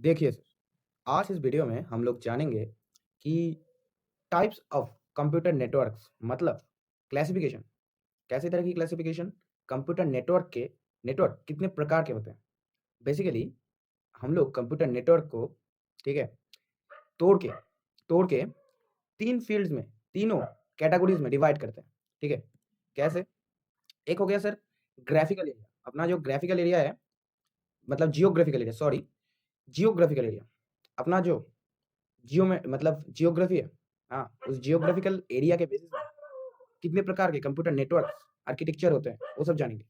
देखिए सर, आज इस वीडियो में हम लोग जानेंगे कि टाइप्स ऑफ कंप्यूटर नेटवर्क्स मतलब क्लासिफिकेशन, कैसी तरह की क्लासिफिकेशन, कंप्यूटर नेटवर्क कितने प्रकार के होते हैं। बेसिकली हम लोग कंप्यूटर नेटवर्क को, ठीक है, तोड़ के तोड़ के 3 फ़ील्ड्स में, तीनों कैटेगरीज़ में डिवाइड करते हैं, ठीक है। कैसे? एक हो गया सर ग्राफ़िकल एरिया, अपना जो ग्राफ़िकल एरिया है मतलब geographical area sorry, geographical area, अपना जो जियो में मतलब जियोग्राफी है, हाँ, उस जियोग्राफिकल एरिया के बेसिस में कितने प्रकार के कंप्यूटर नेटवर्क्स, आर्किटेक्चर होते हैं, वो सब जानेंगे।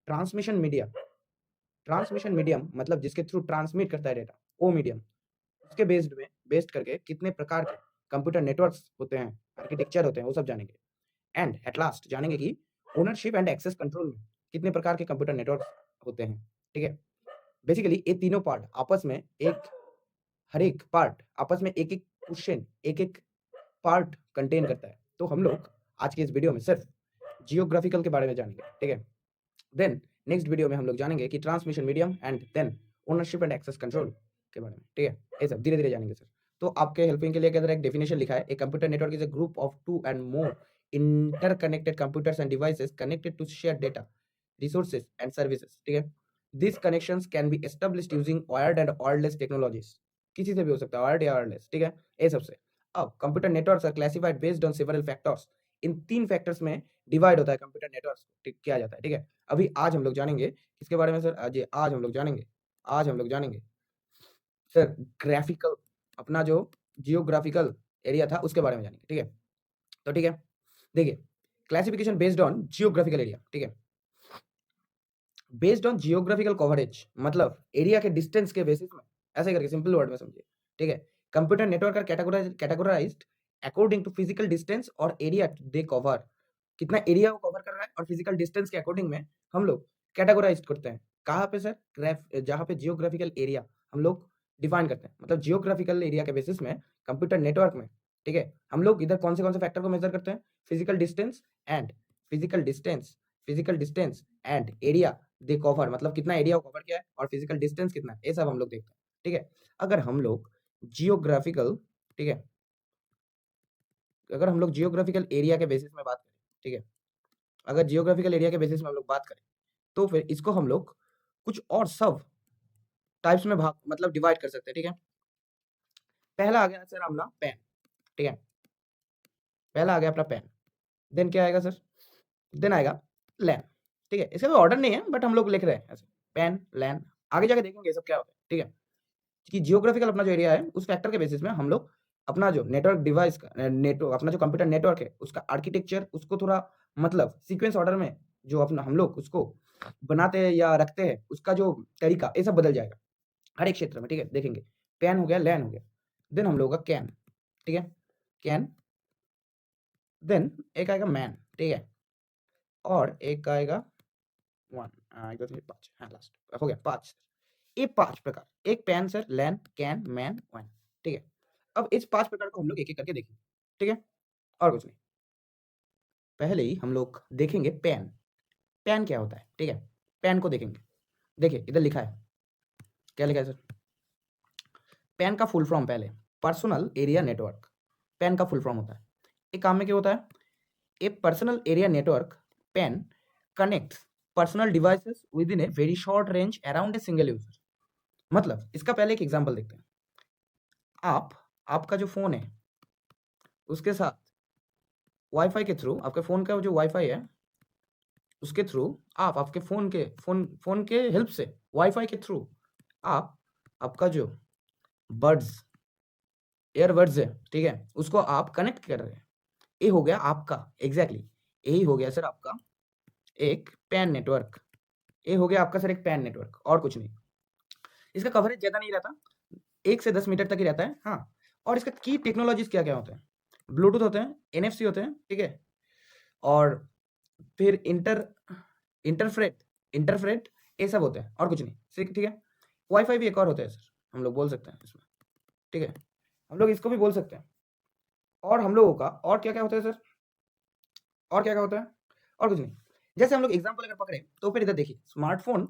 ट्रांसमिशन मीडिया, ट्रांसमिशन मीडियम मतलब जिसके थ्रू ट्रांसमिट करता है डेटा, वो मीडियम, उसके बेस्ड करके कितने प्रकार के कंप्यूटर नेटवर्क्स होते हैं, आर्किटेक्चर होते हैं, वो सब जानेंगे। एंड एट लास्ट जानेंगे कि ओनरशिप एंड एक्सेस कंट्रोल में कितने प्रकार के कंप्यूटर नेटवर्क्स होते हैं, ठीक है। बेसिकली ये तीनों पार्ट आपस में हर एक पार्ट आपस में एक-एक क्वेश्चन, एक-एक पार्ट कंटेन करता है। तो हम लोग आज के इस वीडियो में सिर्फ जियोग्राफिकल के बारे में जानेंगे, ठीक है? देन नेक्स्ट वीडियो में हम लोग जानेंगे कि transmission medium and then ownership and access control के बारे में, ठीक है? ये सब धीरे-धीरे जानेंगे सर। तो आपके हेल्पिंग के लिए इधर एक डेफिनिशन लिखा है, a computer network is a group of 2 and more interconnected computers and devices connected to share data, resources and services, ठीक है? These connections can be established using wired and wireless technologies. किसी से भी हो सकता है, वायर्ड या wireless, ठीक है? ये सबसे। अब computer networks are classified based on several factors. इन 3 फैक्टर्स में डिवाइड होता है कंप्यूटर नेटवर्क्स ठीक किया जाता है, ठीक है? अभी आज हम लोग जानेंगे किसके बारे में सर? आज हम लोग जानेंगे सर ग्राफिकल, अपना जो जियोग्राफिकल एरिया था उसके बारे में जानेंगे, ठीक है? तो ठीक है, देखिए classification based on geographical area, ठीक है? बेस्ड ऑन जियोग्राफिकल कवरेज मतलब एरिया के डिस्टेंस के बेसिस में, ऐसे करके सिंपल वर्ड में समझिए, ठीक है? Computer network are categorized according to physical distance और एरिया दे कवर। कितना एरिया वो कवर कर रहा है और फिजिकल डिस्टेंस के अकॉर्डिंग में हम लोग कैटेगराइज्ड करते हैं। कहाँ पे सर? जहाँ पे जियोग्राफिकल एरिया हम लोग डिफाइन करते हैं। मतलब जियोग्राफिकल एरिया के बेसिस में कंप्यूटर नेटवर्क में, ठीक है? हम लोग इधर कौन से फैक्टर को मेजर करते हैं? Physical distance and physical distance physical distance and area they cover मतलब कितना एरिया वो कवर किया है और फिजिकल डिस्टेंस कितना है, ये सब हम लोग देखते हैं, ठीक है? अगर हम लोग जियोग्राफिकल, ठीक है? अगर हम लोग जियोग्राफिकल एरिया के बेसिस में बात करें, ठीक है? अगर जियोग्राफिकल एरिया के बेसिस में हम लोग बात करें, तो फिर इसको हम लोग कुछ और सब टाइप्स में भाग मतलब डिवाइड कर सकते हैं, ठीक है? पहला आ गया सर अपना पेन, ठीक है? पहला आ गया अपना पेन, देन क्या आएगा सर? देन आएगा लैन, ठीक है? इसका कोई ऑर्डर नहीं है बट हम लोग लिख रहे हैं ऐसे, पेन, लैन, आगे जाके देखेंगे ये सब क्या होता है, ठीक है? कि जियोग्राफिकल अपना जो एरिया है उस फैक्टर के बेसिस में हम लोग अपना जो नेटवर्क डिवाइस का नेटवर्क अपना जो कंप्यूटर नेटवर्क है उसका आर्किटेक्चर उसको थोड़ा मतलब सीक्वेंस ऑर्डर में जो अपना हम लोग उसको बनाते हैं या रखते हैं उसका जो तरीका ये सब बदल जाएगा हर एक क्षेत्र में, ठीक है? देखेंगे पैन हो गया, लैन हो गया, देन हम लोग का कैन, ठीक है? कैन, देन एक आएगा मैन, ठीक है? और एक आएगा 1 1 2 3 5 हाँ लास्ट हो गया 5। ये 5 प्रकार, एक PAN sir, LAN, CAN, MAN, वैन, ठीक है? अब इस 5 प्रकार को हम लोग एक-एक करके देखेंगे, ठीक है? और कुछ नहीं। पहले ही हम लोग देखेंगे पैन, पैन क्या होता है, ठीक है? पैन को देखेंगे। देखिए इधर लिखा है, क्या लिखा है सर? पैन का फुल फॉर्म पहले पर्सनल एरिया नेटवर्क, पैन का फुल फॉर्म होता है। ये काम में क्या होता है? ए personal area network pan connects personal devices within a very short range around a single user. मतलब इसका पहले एक एग्जांपल देखते हैं। आप आपका जो फ़ोन है, उसके साथ वाई-फाई के थ्रू आपके फ़ोन का जो वाई-फाई है, उसके थ्रू आप आपके फ़ोन के हेल्प से वाई-फाई के थ्रू आप आपका जो बड्स ईयरबड्स है, ठीक है? उसको आप कनेक्ट कर रहे हैं। ये हो गया आपका एग्ज़ैक्टली यही हो गया सर आपका एक पैन नेटवर्क। ये हो गया आपका सर एक पैन नेटवर्क और कुछ नहीं। इसका कवरेज ज़्यादा नहीं रहता, 1 से 10 मीटर तक ही रहता है, हाँ। और इसका की टेक्नोलॉजीज़ क्या-क्या होते हैं? ब्लूटूथ होते हैं, एनएफसी होते हैं, ठीक है? और फिर इंटरफ्रेट इंटरफ्रेट ये सब होते हैं और कुछ नहीं, ठीक है? वाई-फाई भी एक और होता है सर, हम लोग बोल सकते हैं इसमें, ठीक है? हम लोग इसको भी बोल सकते हैं। और हम लोगों का और क्या-क्या होता है सर? और क्या-क्या होता है? और कुछ नहीं। जैसे हम लोग एग्ज़ाम्पल अगर पकड़े तो फिर इधर देखिए smartphone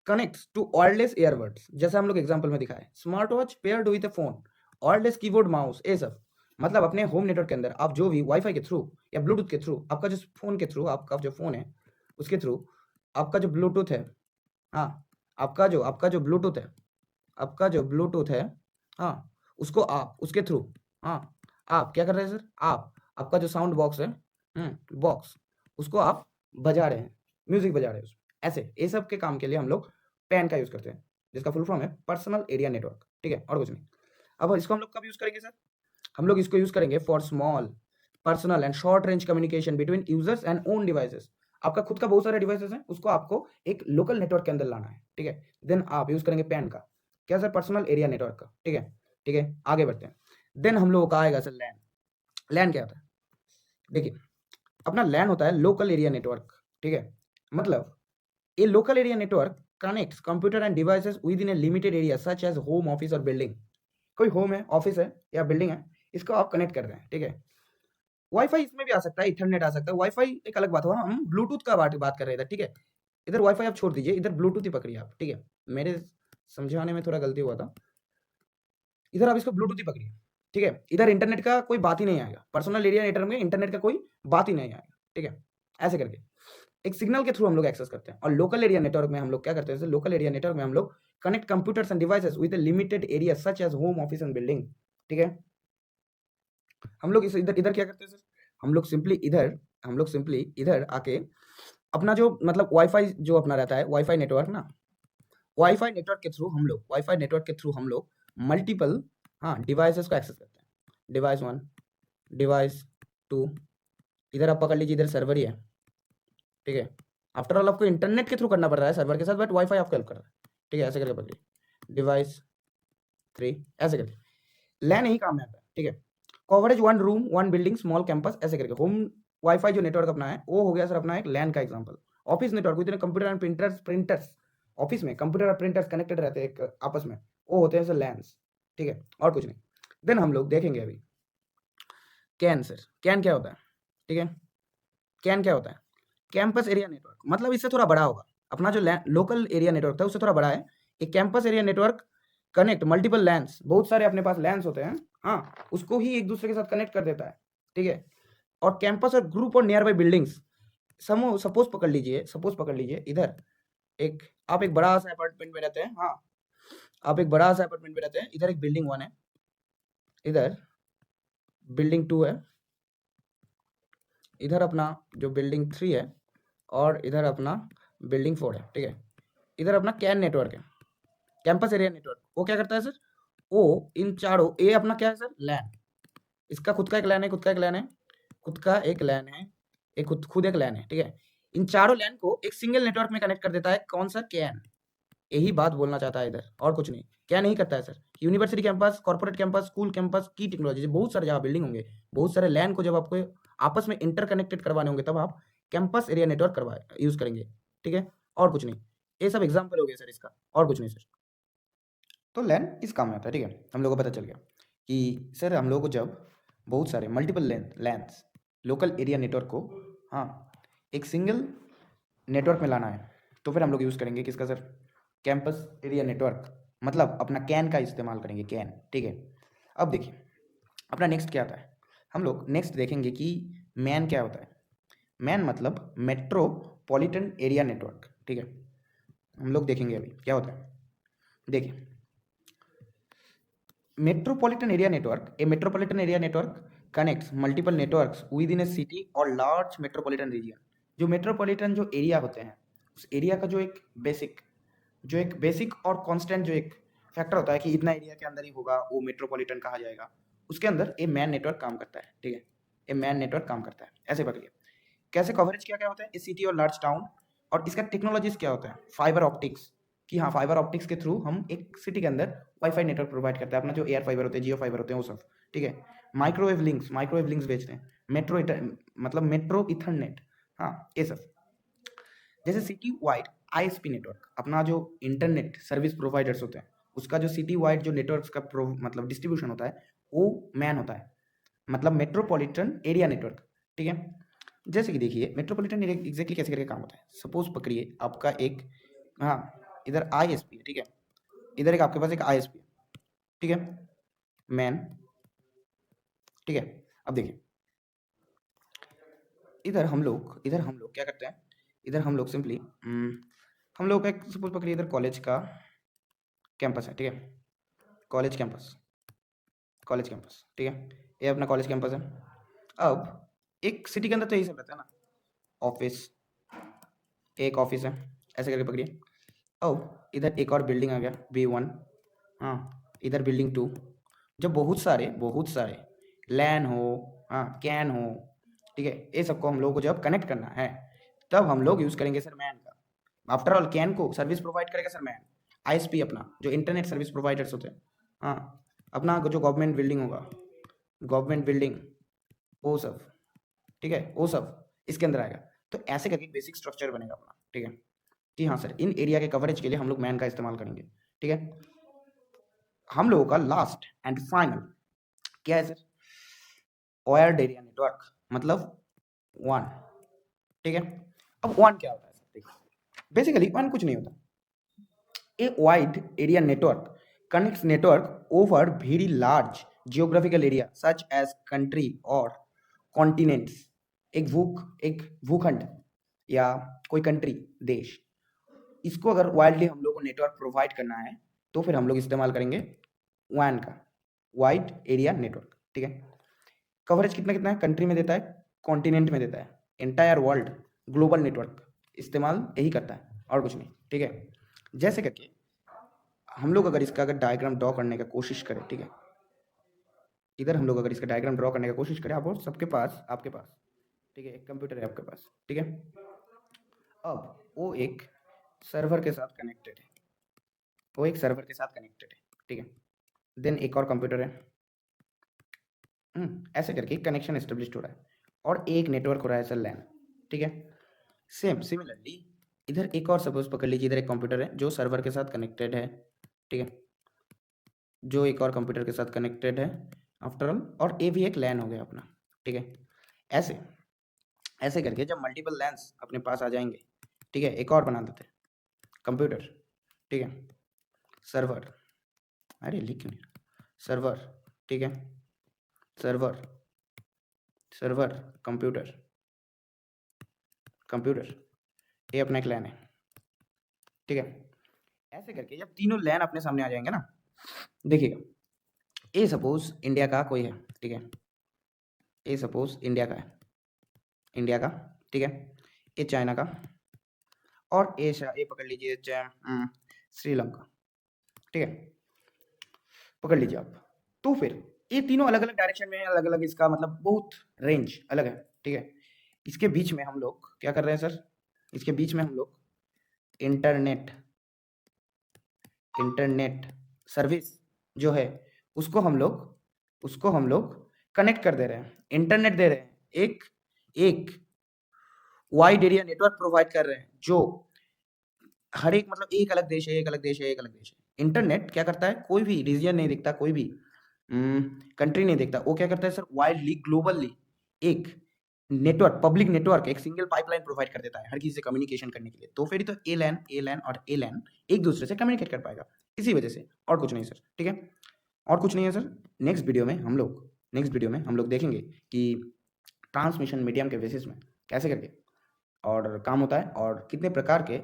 connects to wireless earbuds, जैसे हम लोग एग्जांपल में दिखाए, smart watch paired with a phone, wireless keyboard mouse, ये सब। मतलब अपने होम नेटवर्क के अंदर आप जो भी वाईफाई के थ्रू या ब्लूटूथ के थ्रू, आपका जो फोन के थ्रू, आपका जो फोन है उसके थ्रू, आपका जो ब्लूटूथ है, हाँ, आपका जो ब्लूटूथ है, आपका जो ब्लूटूथ है, हाँ, उसको आप उसके थ्रू, हाँ, आप क्या कर रहे हैं सर, आप आपका जो साउंड बॉक्स है, बॉक्स, उसको आप बजा रहे हैं, म्यूजिक बजा रहे हैं उसमें, ऐसे ये सब के काम के लिए हम लोग पैन का यूज करते हैं, जिसका फुल फॉर्म है पर्सनल एरिया नेटवर्क, ठीक है, और कुछ नहीं। अब इसको हम लोग कब यूज करेंगे सर, हम लोग इसको यूज करेंगे for small personal and short range communication between users and own devices. आपका खुद का बहुत सारे डिवाइसेस हैं, उसको आपको एक लोकल नेटवर्क के अंदर लाना है, ठीक है, देन आप यूज करेंगे पैन का, क्या सर, पर्सनल एरिया नेटवर्क का, ठीक है, ठीक है, आगे बढ़ते हैं। देन हम लोगों का आएगा सर लैन। लैन क्या होता है, देखिए, अपना लैन होता है लोकल एरिया नेटवर्क, ठीक है, मतलब ए local area network connects computer end devices with in A limited area such age home, office और बिल्डिंग। कोई होम है, ऑफिस है या बिल्डिंग है, इसको आप कनेक्ट कर रहे हैं, ठीक है। वाईफाई इसमें भी आ सकता है, इथरनेट आ सकता है, वाईफाई एक अलग बात हुआ, हम ब्लूटूथ का बात कर रहे थे, ठीक है। इधर वाईफाई आप छोड़ दीजिए, इधर ब्लूटूथ ही पकड़िए आप, ठीक है, मेरे समझाने में थोड़ा गलती हुआ था, इधर आप इसको ब्लूटूथ ही पकड़िए, ठीक है, इधर इंटरनेट का कोई बात ही नहीं आएगा, पर्सनल एरिया नेटवर्क में इंटरनेट का कोई बात ही नहीं आएगा, ठीक है, ऐसे करके एक सिग्नल के थ्रू हम लोग एक्सेस करते हैं। और लोकल एरिया नेटवर्क में हम लोग क्या करते हैं, लोकल एरिया नेटवर्क में हम लोग connect computers and devices with a limited area such age home, office and building, ठीक है। हम लोग इस इधर इधर क्या करते हैं सर, हम लोग सिंपली इधर आके अपना जो मतलब वाईफाई जो अपना रहता है, वाईफाई नेटवर्क ना, वाईफाई नेटवर्क के थ्रू हम लोग मल्टीपल, हाँ, डिवाइसेस को एक्सेस करते हैं, डिवाइस वन, डिवाइस टू, इधर आप पकड़ लीजिए, इधर सर्वर ही है, ठीक है, आफ्टर ऑल आपको इंटरनेट के थ्रू करना पड़ रहा है सर्वर के साथ, बट वाईफाई आपको हेल्प कर रहा है, ठीक है, ऐसे करके पकड़िए, डिवाइस थ्री, ऐसे करके लैन यही काम में आता है, ठीक है। Coverage one room one building small campus, ऐसे करके होम वाईफाई जो नेटवर्क अपना है वो हो गया सर अपना एक लैन का example. Office network with computer and printers, office में कंप्यूटर और प्रिंटर्स कनेक्टेड रहते हैं एक आपस में, वो होते हैं सर लैंस, ठीक है, और कुछ नहीं। देन हम लोग देखेंगे अभी कैन, सर कैन क्या होता है, ठीक है, कैन क्या होता है, कैंपस एरिया नेटवर्क, मतलब इससे थोड़ा बड़ा होगा, अपना जो लोकल एरिया नेटवर्क था उससे थोड़ा बड़ा है, एक campus area network connect multiple lens, बहुत सारे अपने पास लैंस होते हैं, हाँ, उसको ही एक दूसरे के साथ कनेक्ट कर देता है, ठीक है। और कैंपस और ग्रुप और नियर बाई बिल्डिंग्स, समूह, सपोज पकड़ लीजिए इधर एक, आप एक बड़ा सा अपार्टमेंट में रहते हैं, हाँ, आप एक बड़ा सा अपार्टमेंट में रहते हैं, इधर एक बिल्डिंग वन है, इधर बिल्डिंग टू है, इधर अपना जो बिल्डिंग थ्री है, और इधर अपना बिल्डिंग फोर है, ठीक है। इधर अपना कैन नेटवर्क है, कैंपस एरिया नेटवर्क, वो क्या करता है सर, वो इन चारों, ये अपना क्या है सर, लैन, इसका खुद का एक लैन है, खुद का एक लैन है, खुद का एक लैन है, एक खुद खुद एक लैन है, ठीक है। इन चारों लैन को एक सिंगल नेटवर्क में कनेक्ट कर देता है, कौन सा, कैन, यही बात बोलना चाहता है इधर, और कुछ नहीं। क्या नहीं करता है sir, university campus, corporate campus, school campus की टेक्नोलॉजी, बहुत सारे जहाँ बिल्डिंग होंगे, बहुत सारे लैन को जब आपको आपस में इंटरकनेक्टेड करवाने होंगे, तब आप कैंपस एरिया नेटवर्क करवाए यूज करेंगे, ठीक है, और कुछ नहीं। ये सब एग्जाम्पल हो गया सर इसका, और कुछ नहीं सर। तो लैन इस काम में आता है, ठीक है, हम लोगों को पता चल गया कि सर हम लोगों को जब बहुत सारे multiple lens local area network को, हाँ, एक सिंगल नेटवर्क में लाना है, तो फिर हम लोग यूज़ करेंगे किसका सर, कैंपस एरिया नेटवर्क, मतलब अपना कैन का इस्तेमाल करेंगे, कैन, ठीक है। अब देखिए अपना नेक्स्ट क्या आता है, हम लोग नेक्स्ट देखेंगे कि मैन क्या होता है। मैन मतलब मेट्रोपॉलिटन एरिया नेटवर्क, ठीक है, हम लोग देखेंगे अभी क्या होता है। देखिए metropolitan area network connects multiple networks with in A city और लार्ज मेट्रोपॉलिटन रीजन। जो मेट्रोपॉलिटन जो एरिया होते हैं, उस एरिया का जो एक बेसिक और कांस्टेंट जो एक फैक्टर होता है कि इतना एरिया के अंदर ही होगा, वो मेट्रोपॉलिटन कहा जाएगा, उसके अंदर ए मैन नेटवर्क काम करता है, ठीक है, ए मैन नेटवर्क काम करता है, ऐसे पकड़िए। कैसे कवरेज क्या क्या होता है, ए सिटी और लार्ज टाउन, और इसका टेक्नोलॉजीज क्या होता है, फाइबर ऑप्टिक्स, कि हाँ, फाइबर ऑप्टिक्स के थ्रू हम एक सिटी के अंदर वाईफाई नेटवर्क प्रोवाइड करते हैं, अपना जो एयर फाइबर होते हैं, जियो फाइबर होते हैं, वो सब, ठीक है। माइक्रोवेव लिंक्स बेचते हैं, मतलब मेट्रो इथरनेट, हाँ, ये सब। जैसे सिटी वाइड आईएसपी नेटवर्क, अपना जो इंटरनेट सर्विस प्रोवाइडर्स होते हैं, उसका जो सिटी वाइड जो नेटवर्क्स का मतलब डिस्ट्रीब्यूशन होता है, वो मैन होता है, मतलब मेट्रोपॉलिटन एरिया नेटवर्क, ठीक है। जैसे कि देखिए मेट्रोपॉलिटन एरिया एग्जैक्टली कैसे करके काम होता है, सपोज पकड़िए आपका एक, हाँ, इधर आईएसपी है, ठीक है, इधर एक आपके पास एक आईएसपी है, ठीक है, मैन, ठीक है। अब देखिए इधर हम लोग क्या करते हैं, इधर हम लोग सिंपली हम लोग का एक सपोज पकड़िए इधर कॉलेज का कैंपस है, ठीक है, कॉलेज कैंपस, कॉलेज कैंपस, ठीक है, ये अपना कॉलेज कैंपस है। अब एक सिटी के अंदर तो यही सब रहता है ना, ऑफिस, एक ऑफिस है, ऐसे करके पकड़िए। अब इधर एक और बिल्डिंग आ गया B1, हाँ, इधर बिल्डिंग 2। जब बहुत सारे लैन हो, हाँ, कैन हो, ठीक है, ये सबको हम लोग को जब कनेक्ट करना है तब हम लोग यूज़ करेंगे सर मैन का। आफ्टर ऑल कैन को सर्विस प्रोवाइड करेगा सर मैन। आईएसपी अपना जो इंटरनेट सर्विस प्रोवाइडर्स होते हैं, हाँ, अपना जो गवर्नमेंट बिल्डिंग होगा, गवर्नमेंट बिल्डिंग, वो सब, ठीक है, वो सब इसके अंदर आएगा। तो ऐसे करके बेसिक स्ट्रक्चर बनेगा अपना, ठीक है, कि हाँ सर इन एरिया के कवरेज के लिए हम लोग मैन का इस्तेमाल करेंगे, ठीक है। हम लोगों का लास्ट एंड फाइनल क्या है सर, वायर्ड एरिया नेटवर्क, मतलब वन, ठीक है। अब वन क्या होता है सर, देखिए बेसिकली वन कुछ नहीं होता, a wide area network connects network over very large geographical area such as country or continents। एक भूखंड या कोई कंट्री, देश, इसको अगर वाइडली हम लोग को नेटवर्क प्रोवाइड करना है तो फिर हम लोग इस्तेमाल करेंगे WAN का, वाइड एरिया नेटवर्क, ठीक है। कवरेज कितना कितना है, कंट्री में देता है, कॉन्टिनेंट में देता है, एंटायर वर्ल्ड, ग्लोबल नेटवर्क इस्तेमाल यही करता है और कुछ नहीं, ठीक है। जैसे करके हम लोग अगर इसका डायग्राम ड्रॉ करने का कोशिश करें, ठीक है, इधर हम लोग अगर इसका डायग्राम ड्रॉ करने का कोशिश करें, आप सबके पास, आपके पास, ठीक है, एक कंप्यूटर है आपके पास, ठीक है। अब वो एक सर्वर के साथ कनेक्टेड है, वो एक सर्वर के साथ कनेक्टेड है, ठीक है। देन एक और कंप्यूटर है, ऐसे करके कनेक्शन एस्टेब्लिश हो रहा है और एक नेटवर्क हो रहा है सर लैन, ठीक है। सेम सिमिलरली इधर एक और सपोज पकड़ लीजिए, इधर एक कंप्यूटर है जो सर्वर के साथ कनेक्टेड है, ठीक है, जो एक और कंप्यूटर के साथ कनेक्टेड है आफ्टर ऑल, और ये भी एक लैन हो गया अपना, ठीक है। ऐसे ऐसे करके जब मल्टीपल लैन्स अपने पास आ जाएंगे, ठीक है, एक और बना देते हैं कंप्यूटर, ठीक है, सर्वर, अरे लिख क्यों नहीं, सर्वर, ठीक है, सर्वर, सर्वर, कंप्यूटर, कंप्यूटर, ये अपना एक लैन है, ठीक है। ऐसे करके जब तीनों लैन अपने सामने आ जाएंगे ना, देखिएगा, ए सपोज इंडिया का कोई है, ठीक है, ए सपोज इंडिया का है, इंडिया का, ठीक है, ये चाइना का, और ये पकड़ लीजिए श्रीलंका, ठीक है, पकड़ लीजिए आप। तो फिर ये तीनों अलग अलग डायरेक्शन में, अलग अलग इसका मतलब बहुत रेंज अलग है, ठीक है। इसके बीच में हम लोग क्या कर रहे हैं सर, इसके बीच में हम लोग इंटरनेट, इंटरनेट सर्विस जो है उसको हम लोग कनेक्ट कर दे रहे हैं, इंटरनेट दे रहे हैं, एक एक वाइड एरिया नेटवर्क प्रोवाइड कर रहे हैं, जो हर एक मतलब एक अलग देश है, एक अलग देश है, एक अलग देश है। इंटरनेट क्या करता है, कोई भी रीजन नहीं देखता, कोई भी कंट्री नहीं देखता, वो क्या करता है सर, वाइडली ग्लोबली एक नेटवर्क, पब्लिक नेटवर्क, एक सिंगल पाइपलाइन प्रोवाइड कर देता है हर किसी से कम्युनिकेशन करने के लिए। तो फिर तो ए लैन और ए लैन एक दूसरे से कम्युनिकेट कर पाएगा, इसी वजह से, और कुछ नहीं सर, ठीक है, और कुछ नहीं है सर। नेक्स्ट वीडियो में हम लोग देखेंगे कि ट्रांसमिशन मीडियम के बेसिस में कैसे करके और काम होता है और कितने प्रकार के,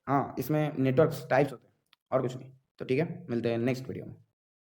हाँ, इसमें नेटवर्क्स टाइप्स होते हैं, और कुछ नहीं। तो ठीक है, मिलते हैं नेक्स्ट वीडियो में।